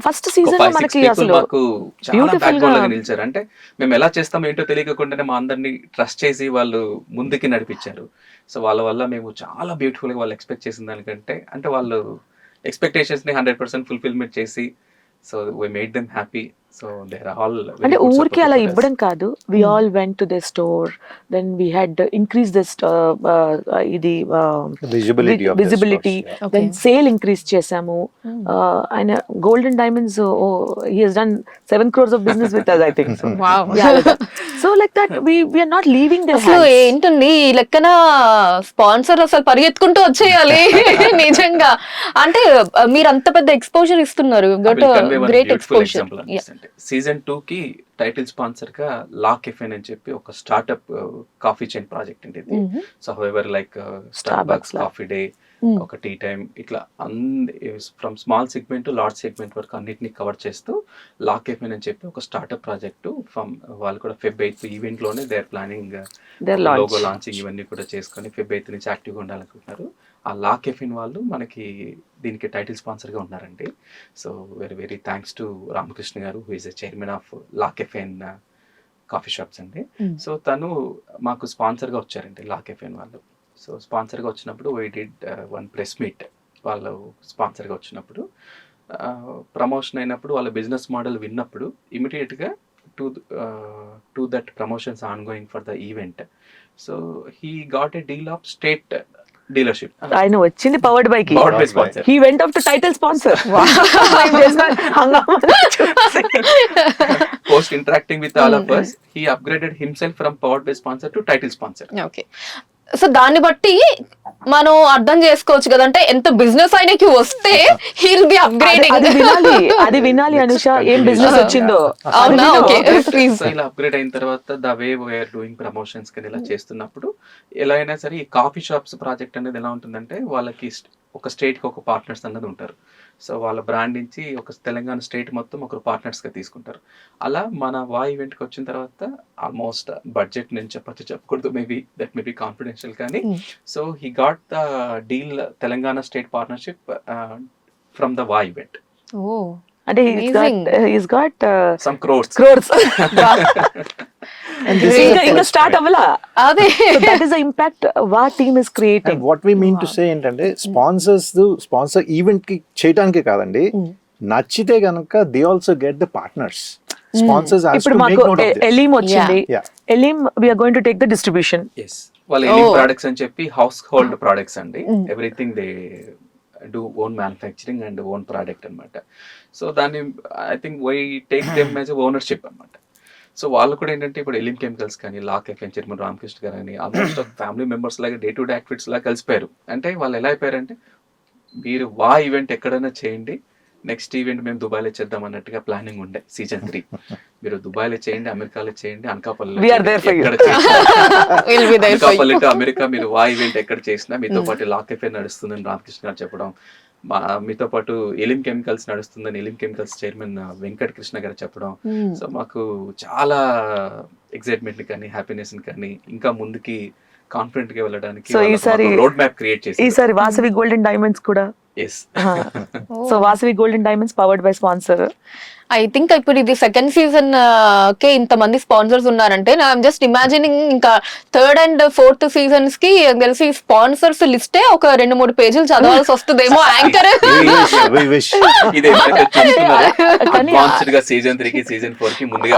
ఫస్ట్ సీజన్ లో మనకి అసలు మాకు చాలా బ్యాక్ బోన్ లాగా నిలిచారు. అంటే మేము ఎలా చేస్తాం ఏంటో తెలియకుండానే మా అందరినీ ట్రస్ట్ చేసి వాళ్ళు ముందుకి నడిపించారు. సో వాళ్ళ వల్ల మేము చాలా బ్యూటిఫుల్ గా వాళ్ళు ఎక్స్పెక్ట్ చేసిన దానికంటే అంటే వాళ్ళు ఎక్స్పెక్టేషన్స్ ని 100% ఫుల్ఫిల్మెంట్ చేసి so we made them happy. So they are all very అంటే good ఊరికి అలా supporters. ఇవ్వడం కాదు, we all went to the store, then we had increase the ఇది Visibility of the visibility, stores, yeah. Then sale increase చేసాము. ఆయన golden diamonds he has done 7 crores of business with us, I think so. Wow. So like that we are not leaving their అసలు hands. ఏంటండి ఈ లెక్కన sponsor అసలు పరిగెత్తుకుంటూ వచ్చేయాలి నిజంగా. అంటే మీరు అంత పెద్ద ఎక్స్పోజర్ ఇస్తున్నారు, I will convey one great beautiful exposure. example on this అంటే సీజన్ 2 కి టైటిల్ స్పాన్సర్ గా లాక్ ఎఫ్ఎన్ అని చెప్పి ఒక స్టార్ట్అప్ కాఫీ చైన్ ప్రాజెక్ట్ అండి ఇది. So however like Starbucks, coffee day, ఒక టీ టైమ్, ఇట్లా from small segment to large segment వరకు అన్నిటిని కవర్ చేస్తూ లాక్ ఎఫ్ఎన్ అని చెప్పి ఒక స్టార్ట్అప్ ప్రాజెక్ట్ ఫ్రమ్ వాళ్ళు కూడా Feb 8 ఈవెంట్ లోనే they are planning Their launch. Logo launching ఇవన్నీ కూడా చేసుకొని Feb 8 నుంచి యాక్టివ్గా ఉండాలనుకుంటున్నారు. ఆ లా కెఫిన్ వాళ్ళు మనకి దీనికి టైటిల్ స్పాన్సర్గా ఉన్నారండి. So very very thanks to Ramakrishna garu, who is the chairman of La Caffeine coffee shops అండి. సో తను మాకు స్పాన్సర్గా వచ్చారండి లా కెఫెన్ వాళ్ళు. సో స్పాన్సర్గా వచ్చినప్పుడు we did one press meet. వాళ్ళు స్పాన్సర్గా వచ్చినప్పుడు ప్రమోషన్ అయినప్పుడు వాళ్ళ బిజినెస్ మోడల్ విన్నప్పుడు ఇమీడియట్గా to that promotions on going for the event. So he got a deal of state dealership. ఆయన వచ్చింది పవర్డ్ బై కి. Powered by sponsor. He went up to title sponsor. Post interacting with all of us, he upgraded himself from powered by sponsor to title sponsor. Okay, so దాన్ని బట్టి మనం అర్థం చేసుకోవచ్చు కదంటే ఎంత బిజినెస్ ఆయనకి వస్తే హీల్ బి అప్గ్రేడింగ్. అది వినాలి అనుష, ఏం బిజినెస్ వచ్చిందో. అవునా? Okay please. సో ఇలా అప్గ్రేడ్ అయిన తర్వాత the way we're doing promotions కానీ ఇలా చేస్తున్నప్పుడు ఎలా అయినా సరే ఈ కాఫీ షాప్స్ ప్రాజెక్ట్ అనేది ఎలా ఉంటుందంటే వాళ్ళకి ఒక స్టేట్కి ఒక పార్ట్నర్స్ అన్నది ఉంటారు. సో వాళ్ళ బ్రాండ్ నుంచి ఒక తెలంగాణ స్టేట్ మొత్తం ఒకరు పార్ట్నర్స్గా తీసుకుంటారు. అలా మన వా ఈవెంట్కి వచ్చిన తర్వాత ఆల్మోస్ట్ బడ్జెట్ నేను చెప్పకూడదు, దట్ మే బి కాన్ఫిడెన్షియల్, కానీ so he got the deal Telangana state partnership from the వా ఈవెంట్. ఓ అంటే he's got సమ్ క్రోర్స్. ఇంకా స్టార్ట్ అవ్వలా. అదే దట్ ఇస్ ద ఇంపాక్ట్ వా team is creating. What we mean to say ఏంటంటే స్పాన్సర్ ఈవెంట్ కి చేయడానికి కాదండి, నచ్చితే కనుక they also get the partners. Sponsors ఇప్పుడు మాకు ఎలీమ్ వచ్చింది. ఎలీమ్ we are going to take the distribution. Yes, వాళ్ళ ఎలిమ్ ప్రొడక్ట్స్ అని చెప్పి హౌస్ హోల్డ్ ప్రొడక్ట్స్ అండి. Everything they do own manufacturing and own product అనమాట. సో దాన్ని I think we take them as ownership అనమాట. సో వాళ్ళు కూడా ఏంటంటే ఇప్పుడు ఎలిమ్ కెమికల్స్ కానీ లా కెఫెన్ చైర్మన్ రామకృష్ణ గారు అని ఆల్మోస్ట్ ఫ్యామిలీ మెంబర్స్ లాగా డే టు డే యాక్టివిటీస్ లాగా కలిసిపోయారు. అంటే వాళ్ళు ఎలా అయిపోయారంటే మీరు వా ఈవెంట్ ఎక్కడైనా చేయండి, నెక్స్ట్ ఈవెంట్ మేము దుబాయ్లో చేద్దాం అన్నట్టుగా ప్లానింగ్ ఉండే. సీజన్ 3 మీరు దుబాయ్లో చేయండి, అమెరికాలో చేయండి, అనకాపల్లి టు అమెరికా మీరు వా ఈవెంట్ ఎక్కడ చేసినా మీతో పాటు లా కెఫెన్ నడుస్తుందని రామకృష్ణ గారు చెప్పడం, మీతో పాటు ఎలిమ్ కెమికల్స్ నడుస్తుందని ఎలిమ్ కెమికల్స్ చైర్మన్ వెంకట కృష్ణ గారు చెప్పడం. సో మాకు చాలా ఎక్సైట్మెంట్ కానీ హ్యాపీనెస్ కానీ ఇంకా ముందుకి కాన్ఫిడెంట్ గా వెళ్ళడానికి రోడ్ మ్యాప్ క్రియేట్ చేసి ఈసారి వాసవి గోల్డ్ అండ్ డైమండ్స్ కూడా. So Vasavi gold and diamonds powered by sponsor. I think ఇప్పుడు ఇది సెకండ్ సీజన్ కే ఇంతమంది స్పాన్సర్స్ ఉన్నారంటే ఐఎమ్ జస్ట్ ఇమాజినింగ్ ఇంకా థర్డ్ అండ్ ఫోర్త్ సీజన్స్ కి తెలిసి స్పాన్సర్స్ లిస్టే ఒక 2-3 పేజీలు చదవాల్సి వస్తుందేమో యాంకర్. స్పాన్సర్ గా సీజన్ 3 కి సీజన్ 4 కి ముందుగా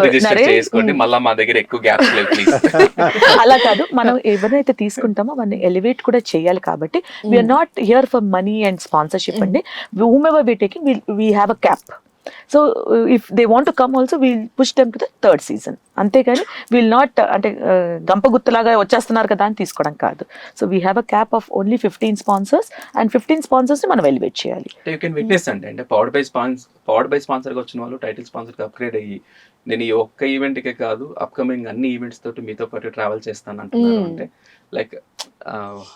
రిజిస్టర్ చేసుకోండి, మళ్ళీ మా దగ్గర ఎక్కువ గ్యాప్స్ లేవు ప్లీజ్. అలా కాదు, మనం ఎవరైతే తీసుకుంటామో వాళ్ళని ఎలివేట్ కూడా చేయాలి. కాబట్టి we're not here for money and sponsorship అండి. whomever we taking, we have a cap. So if they want to come also, we'll push them to the third season. అంతేగాని విల్ నాట్ అంటే గంపగుత్తలాగా వచ్చేస్తున్నారు కదా అని తీసుకోవడం కాదు. So we have a cap of only 15 sponsors and 15 sponsors ని మనం elevate చేయాలి. యూ కెన్ విట్నెస్ అంటే పవర్డ్ బై స్పాన్సర్ గా వచ్చిన వాళ్ళు టైటిల్ స్పాన్సర్ గా అప్గ్రేడ్ అయ్యి నేను ఈ ఒక్క ఈవెంట్ కే కాదు అప్కమింగ్ అన్ని ఈవెంట్స్ తోటి మీతో పాటు ట్రావెల్ చేస్తాను అంటున్నారు. అంటే like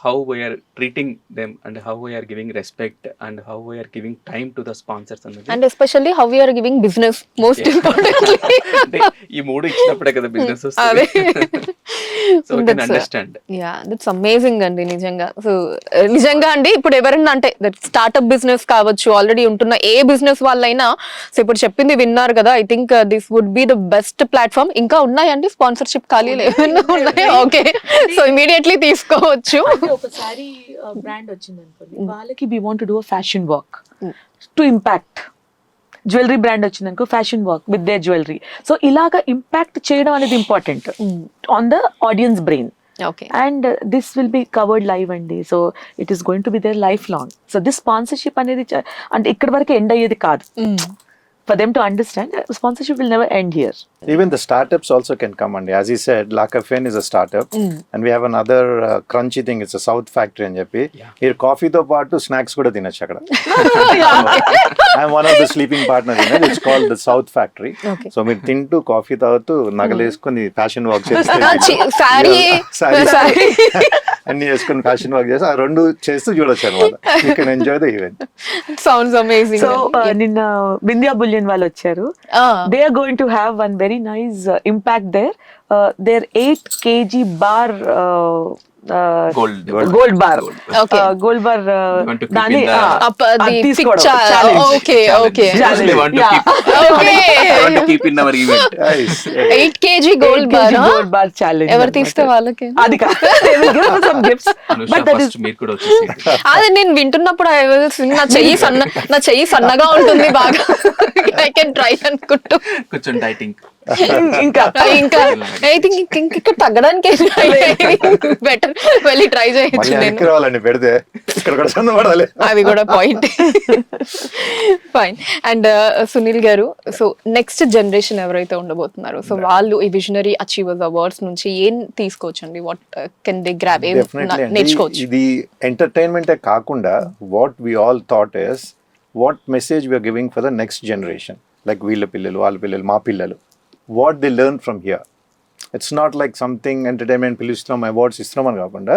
how we are treating them and how we are giving respect and how we are giving time to the sponsors and especially how we are giving business most importantly. ఈ మూడు ఇచ్చినప్పుడే కదా business వస్తుంది. So we can understand. Yeah, that's amazing అండి నిజంగా. So నిజంగా అండి ఇప్పుడు ఎవరైనా అంటే స్టార్ట్అప్ బిజినెస్ కావచ్చు, ఆల్రెడీ ఉంటున్న ఏ బిజినెస్ వాళ్ళైనా సో ఇప్పుడు చెప్పింది విన్నారు కదా. I think this would be the best platform. ఇంకా ఉన్నాయండి స్పాన్సర్షిప్ ఖాళీలు ఏమైనా ఉన్నాయి? ఓకే, సో ఇమీడియట్లీ తీసుకోవచ్చు. ఒకసారి బ్రాండ్ వచ్చింది అనుకోండి, వాళ్ళకి we want to do a fashion walk to impact. Jewellery brand వచ్చిందనుకో fashion walk with their jewellery. So ఇలాగా ఇంపాక్ట్ చేయడం అనేది important on the audience brain. Okay. And this will be covered live అండి. So it is going to be there life long. So this sponsorship అనేది అంటే ఇక్కడ వరకు end అయ్యేది కాదు. For them to understand, sponsorship will never end here. Even the startups also can come, and as he said, La Caffeine is a startup, and we have another crunchy thing. It's a South Factory అని చెప్పి here coffee తో పాటు snacks కూడా తినొచ్చు అక్కడ. I'm one of the sleeping partners in it. It's called the South Factory. Okay. So మీరు తింటూ coffee తాగుతూ నగలేసుకొని ఫ్యాషన్ వాక్ చేస్తే అన్ని వేసుకొని ఫ్యాషన్ వాక్ చేస్తే ఆ రెండు చేస్తూ చూడొచ్చు అనమాట. You can enjoy the event. Sounds amazing. So నిన్న వింధ్యా బులియన్ వాళ్ళు వచ్చారు. They are going to have one very nice impact there. Their 8 kg bar Gold. Gold bar, Okay. Gold bar They want to keep దాన్ని in the- Up, the తీసుకోవడం picture. challenge. Okay, okay. Challenge. They want to Yeah. keep- Okay. they want to keep in our event. Nice. 8 kg gold bar. Gold bar challenge ఎవరు తీస్తే వాళ్ళకి. అది కాదు some gifts, Anusha but that is first మీరు కూడా వచ్చేసి అదే నేను వింటున్నప్పుడు I was thinking, నా చెయ్యి సన్నగా ఉంటుంది బాగా, ఐ కెన్ ట్రై అనుకుంటూ. కొంచెం డైటింగ్. ఇంకా ఇంకా ఐ థింక్ ఇక్కడ తగ్గడానికి బెటర్ వెళ్ళి ట్రై మళ్ళీ చేయొచ్చు నేను. వెనక్కి రావాలండి పెడితే ఇక్కడ కూడా చంద పడాలి. అది కూడా పాయింట్. ఫైన్. అండ్ సునీల్ గారు, సో నెక్స్ట్ జనరేషన్ ఎవరైతే ఉండబోతున్నారో, సో వాళ్ళు ఈ విజనరీ అచీవర్స్ అవార్డ్స్ నుంచి ఏం తీసుకోవచ్చండి? వాట్ కెన్ దే గ్రాబ్, ఏం Definitely అండి. నేర్చుకోవచ్చు? ఇది ఎంటర్టైన్మెంటే కాకుండా what we all thought is what message we are giving for the next generation, like వీళ్ళ పిల్లలు, వాళ్ళ పిల్లలు, మా పిల్లలు, what they learn from here. It's not like something entertainment పిలుస్తున్నాం, అవార్డ్స్ ఇస్తున్నామని కాకుండా,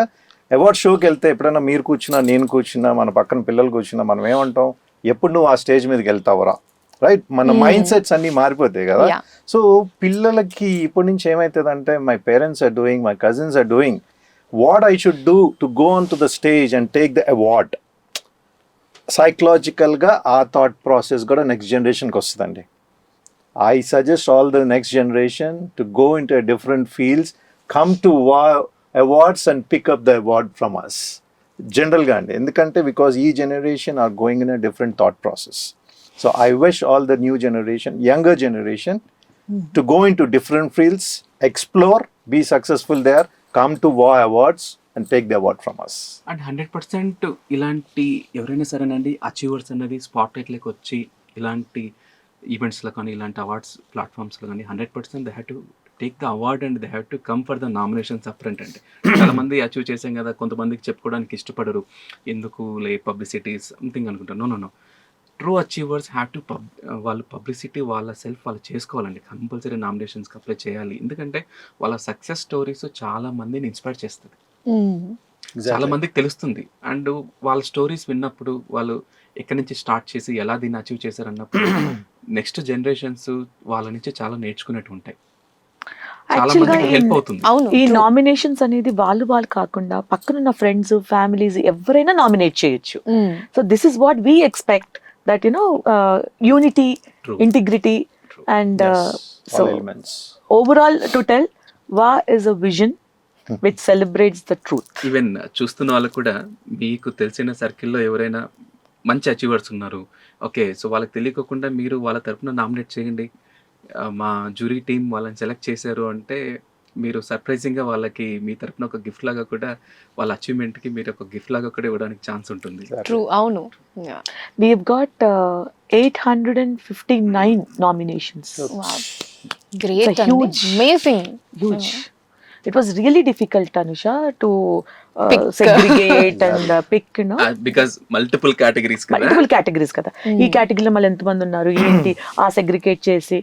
అవార్డ్ షోకి వెళ్తే ఎప్పుడైనా మీరు కూర్చున్నా, నేను కూర్చున్నా, మన పక్కన పిల్లలు కూర్చున్నా, మనం ఏమంటాం, ఎప్పుడు నువ్వు ఆ స్టేజ్ మీదకి వెళ్తావరా, రైట్? మన మైండ్ సెట్స్ అన్ని మారిపోతాయి కదా. Yeah. సో పిల్లలకి ఇప్పటి నుంచి ఏమవుతుందంటే, my parents are doing, my cousins are doing, what I should do to go on to the stage and take the award. సైకలాజికల్గా ఆ థాట్ ప్రాసెస్ కూడా నెక్స్ట్ జనరేషన్కి వస్తుందండి. I suggest all the next generation to go into a different fields, come to awards and pick up the award from us. General ga andi, endukante because ee generation are going in a different thought process. So I wish all the new generation, younger generation, to go into different fields, explore, be successful there, come to awards and take the award from us. And 100% ఇలాంటి ఎవరైనా సరేనండి achievers అనేది spot లైట్లోకి వచ్చి ఇలాంటి ఈవెంట్స్లో కానీ ఇలాంటి awards ప్లాట్ఫామ్స్లో కానీ 100% they have to take the award and they have to come for the nominations up front. అంటే చాలా మంది అచీవ్ చేసాం కదా, కొంతమందికి చెప్పుకోవడానికి ఇష్టపడరు, ఎందుకు పబ్లిసిటీ సంథింగ్ అనుకుంటారు. No, true achievers have to వాళ్ళు పబ్లిసిటీ వాళ్ళ సెల్ఫ్ వాళ్ళు చేసుకోవాలండి. కంపల్సరీ నామినేషన్స్కి అప్లై చేయాలి, ఎందుకంటే వాళ్ళ సక్సెస్ స్టోరీస్ చాలా మందిని ఇన్స్పైర్ చేస్తుంది, చాలా మందికి తెలుస్తుంది. అండ్ వాళ్ళ స్టోరీస్ విన్నప్పుడు వాళ్ళు ఎక్కడి నుంచి స్టార్ట్ చేసి ఎలా దీన్ని అచీవ్ చేశారు అన్నప్పుడు నెక్స్ట్ జనరేషన్స్ వాళ్ళ నుంచి చాలా నేర్చుకునేట్టు ఉంటాయి, చాలా Actually, మందికి హెల్ప్ అవుతుంది. అవును. ఈ నామినేషన్స్ అనేది వాళ్ళు కాకుండా పక్కనున్న ఫ్రెండ్స్, ఫ్యామిలీస్ ఎవరైనా నామినేట్ చేయొచ్చు. So this is what we expect, that unity, True. Integrity and so All elements. Overall to tell వా is a vision which celebrates the truth. Even చూస్తున్న వాళ్ళకు కూడా మీకు తెలిసిన సర్కిల్లో ఎవరైనా మంచి అచీవర్స్ ఉన్నారు, ఓకే, సో వాళ్ళకి తెలియకుండా మీరు వాళ్ళ తరపున నామినేట్ చేయండి, మా జ్యూరీ టీం వాళ్ళని సెలెక్ట్ చేశారు అంటే మీరు సర్ప్రైజింగ్గా వాళ్ళకి మీ తరపున ఒక గిఫ్ట్ లాగా కూడా వాళ్ళ అచీవ్మెంట్కి మీరు ఒక గిఫ్ట్ లాగా కూడా ఇవ్వడానికి ఛాన్స్ ఉంటుంది. ట్రూ, అవును. We've got 859 nominations. Great, It's a huge- amazing. Huge. It was really difficult, Anusha, to Pick. segregate and pick, because multiple categories కదా. మల్టిపుల్ కేటగిరీస్ కదా. ఈ కేటగిరీలో మళ్ళీ ఎంతమంది ఉన్నారు ఏంటి ఆ సెగ్రిగేట్ చేసి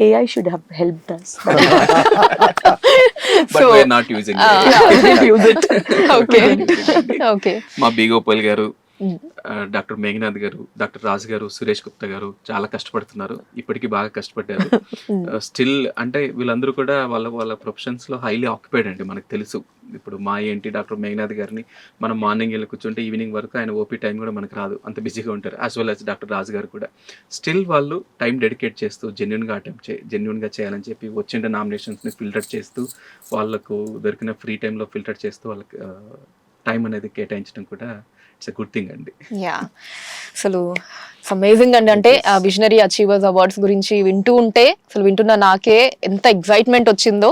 AI should have helped us. But we're not using Use it. Okay, okay. మా బీగోపాల్ గారు, డాక్టర్ మేఘనాథ్ గారు, డాక్టర్ రాజు గారు, సురేష్ గుప్తా గారు చాలా కష్టపడుతున్నారు, ఇప్పటికీ బాగా కష్టపడ్డారు. స్టిల్ అంటే వీళ్ళందరూ కూడా వాళ్ళ ప్రొఫెషన్స్ లో హైలీ ఆక్యుపైడ్ అండి. మనకు తెలుసు ఇప్పుడు మా ఏంటి డాక్టర్ మేఘనాథ్ గారిని మనం మార్నింగ్ వెళ్ళి కూర్చుంటే ఈవినింగ్ వరకు ఆయన ఓపీ టైం కూడా మనకు రాదు, అంత బిజీగా ఉంటారు. యాజ్ వెల్ యాజ్ డాక్టర్ రాజు గారు కూడా స్టిల్ వాళ్ళు టైం డెడికేట్ చేస్తూ జెన్యున్గా చేయాలని చెప్పి వచ్చిన నామినేషన్స్ని ఫిల్టర్ చేస్తూ వాళ్ళకు దొరికిన ఫ్రీ టైంలో ఫిల్టర్ చేస్తూ వాళ్ళకి టైం అనేది కేటాయించడం కూడా ఇట్స్ ఎ గుడ్ థింగ్ అండి. యా, అసలు అమేజింగ్ అండి. అంటే విజనరీ అచీవర్స్ అవార్డ్స్ గురించి వింటూ ఉంటే అసలు వింటున్న నాకే ఎంత ఎక్సైట్మెంట్ వచ్చిందో,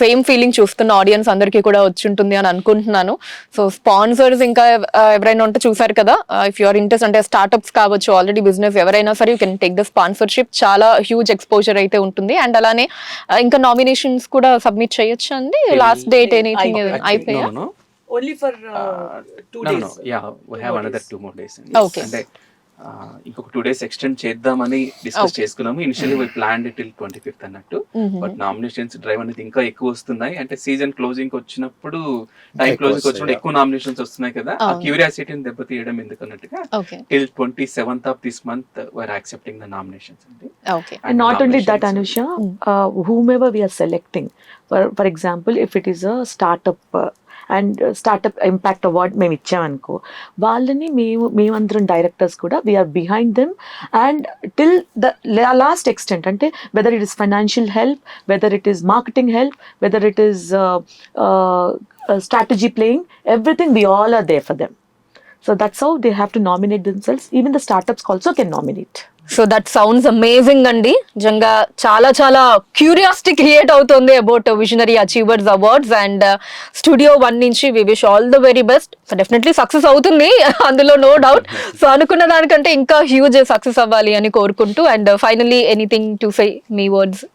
సేమ్ ఫీలింగ్ చూస్తున్న ఆడియన్స్ అందరికీ కూడా వచ్చి ఉంటుంది అని అనుకుంటున్నాను. సో స్పాన్సర్స్ ఇంకా ఎవరైనా ఉంటే చూసారు కదా, ఇఫ్ యువర్ ఇంట్రెస్ట్ అంటే స్టార్ట్అప్స్ కావచ్చు, ఆల్రెడీ బిజినెస్ ఎవరైనా సరే you can take the sponsorship. చాలా హ్యూజ్ ఎక్స్పోజర్ అయితే ఉంటుంది. అండ్ అలానే ఇంకా నామినేషన్స్ కూడా సబ్మిట్ చేయొచ్చు అండి. లాస్ట్ డేట్ ఎనీథింగ్ అయిపోయా? Only for 2 days. No. Yeah, we have another 2 more days. Okay. అంటే ఇంకొక 2 days ఎక్స్టెండ్ చేద్దామని డిస్కస్ చేసుకున్నాము. Initially we planned it till 25th అన్నట్టు, బట్ నామినేషన్స్ డ్రైవ్ అనేది ఇంకా ఎక్కువ వస్తున్నాయి. అంటే సీజన్ క్లోజింగ్ వచ్చినప్పుడు, టైం క్లోజింగ్ వచ్చినప్పుడు ఎక్కువ నామినేషన్స్ వస్తున్నాయి కదా, ఆ క్యూరియాసిటీని దెబ్బతీయడం ఎందుకన్నట్టుగా till 27th of this month we're accepting the nominations అండి. Okay. And not only that, Anusha, whomever we are selecting, for example, if it is a startup and startup impact award మేము ఇచ్చామనుకో, వాళ్ళని మేమందరం directors కూడా we are behind them and till the last extent. అంటే whether it is financial help, whether it is marketing help, whether it is strategy playing, everything, we all are there for them. So that's how they have to nominate themselves. Even the startups also can nominate. So that sounds amazing అండి. నిజంగా చాలా చాలా curiosity create అవుతుంది about visionary achievers awards. And studio 1 నుంచి we wish all the very best. So definitely success అవుతుంది, అందులో no doubt. So అనుకున్న దానికంటే ఇంకా హ్యూజ్ సక్సెస్ అవ్వాలి అని కోరుకుంటూ, and finally anything to say, మీ వర్డ్స్.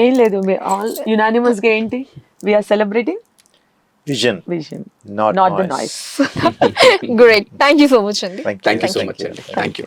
ఏం లేదు, ఆల్ యునానిమస్గా ఏంటి, we are celebrating Vision, vision, not not the noise. Noise. Great, thank you so much అండి. Thank you. Thank you so much అండి. Thank you.